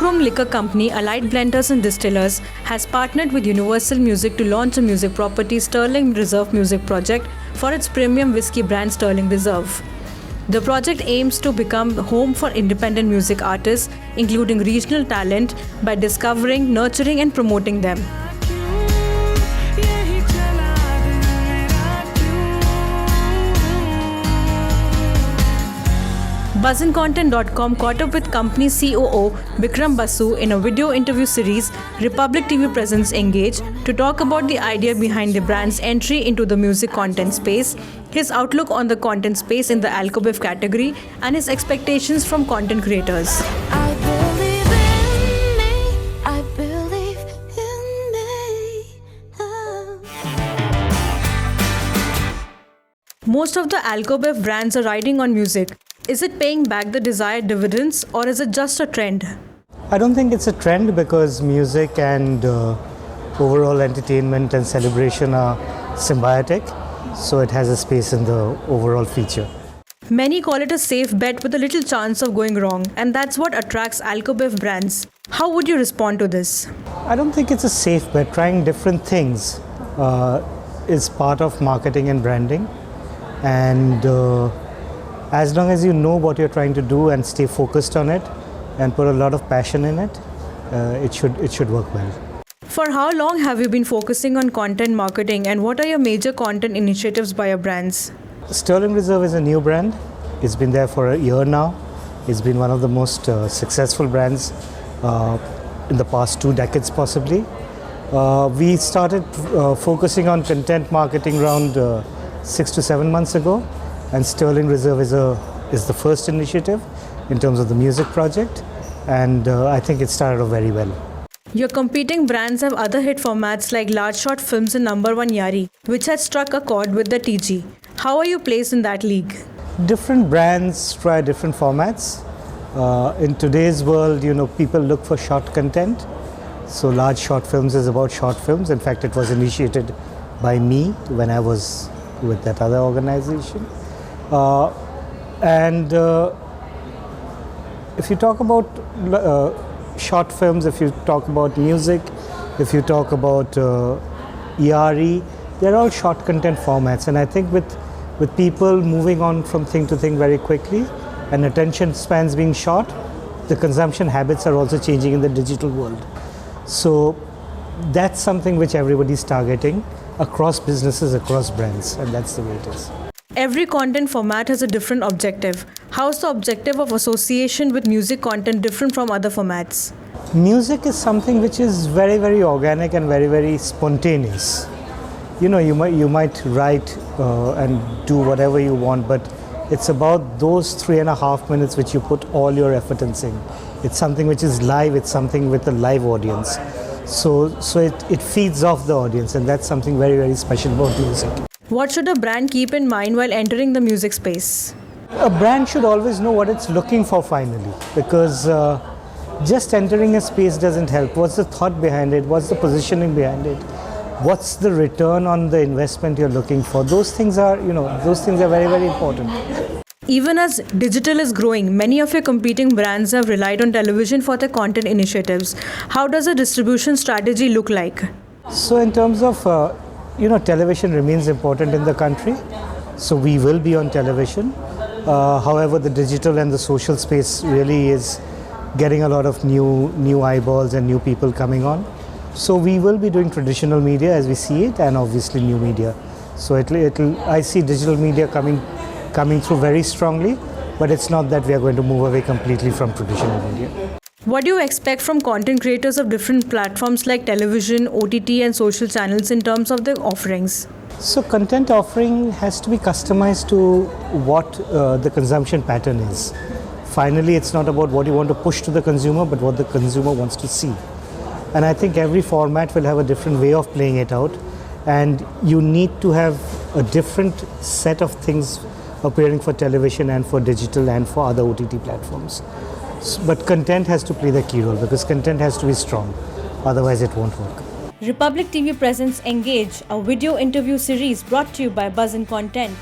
Homegrown liquor company Allied Blenders and Distillers has partnered with Universal Music to launch a music property Sterling Reserve Music Project for its premium whiskey brand Sterling Reserve. The project aims to become home for independent music artists, including regional talent, by discovering, nurturing and promoting them. BuzzinContent.com caught up with company COO Bikram Basu in a video interview series Republic TV presents Engage to talk about the idea behind the brand's entry into the music content space, his outlook on the content space in the Alcobev category, and his expectations from content creators. I believe in me. I believe in me. Most of the Alcobev brands are riding on music. Is it paying back the desired dividends or is it just a trend? I don't think it's a trend because music and overall entertainment and celebration are symbiotic, so it has a space in the overall feature. Many call it a safe bet with a little chance of going wrong, and that's what attracts Alcobev brands. How would you respond to this? I don't think it's a safe bet. Trying different things is part of marketing and branding, and as long as you know what you're trying to do and stay focused on it and put a lot of passion in it, it should work well. For how long have you been focusing on content marketing, and what are your major content initiatives by your brands? Sterling Reserve is a new brand. It's been there for a year now. It's been one of the most successful brands in the past 2 decades possibly. We started focusing on content marketing around 6 to 7 months ago. And Sterling Reserve is the first initiative in terms of the music project, and I think it started off very well. Your competing brands have other hit formats like large short films and Number One Yari, which has struck a chord with the TG. How are you placed in that league? Different brands try different formats. In today's world, people look for short content. So large short films is about short films. In fact, it was initiated by me when I was with that other organization. If you talk about short films, if you talk about music, if you talk about ERE, they're all short content formats. And I think with people moving on from thing to thing very quickly and attention spans being short, the consumption habits are also changing in the digital world. So that's something which everybody's targeting across businesses, across brands, and that's the way it is. Every content format has a different objective. How is the objective of association with music content different from other formats? Music is something which is very, very organic and very, very spontaneous. You might write and do whatever you want, but it's about those 3.5 minutes which you put all your effort in. It's something which is live, it's something with a live audience. So it feeds off the audience, and that's something very, very special about music. What should a brand keep in mind while entering the music space? A brand should always know what it's looking for finally, because just entering a space doesn't help. What's the thought behind it? What's the positioning behind it? What's the return on the investment you're looking for? Those things are very, very important. Even as digital is growing, many of your competing brands have relied on television for their content initiatives. How does a distribution strategy look like? So in terms of television remains important in the country, so we will be on television. However, the digital and the social space really is getting a lot of new eyeballs and new people coming on. So we will be doing traditional media as we see it, and obviously new media. So I see digital media coming through very strongly, but it's not that we are going to move away completely from traditional media. What do you expect from content creators of different platforms like television, OTT and social channels in terms of their offerings? So content offering has to be customized to what the consumption pattern is. Finally, it's not about what you want to push to the consumer, but what the consumer wants to see. And I think every format will have a different way of playing it out, and you need to have a different set of things appearing for television and for digital and for other OTT platforms. But content has to play the key role because content has to be strong, otherwise it won't work. Republic TV presents Engage, a video interview series brought to you by Buzzin Content.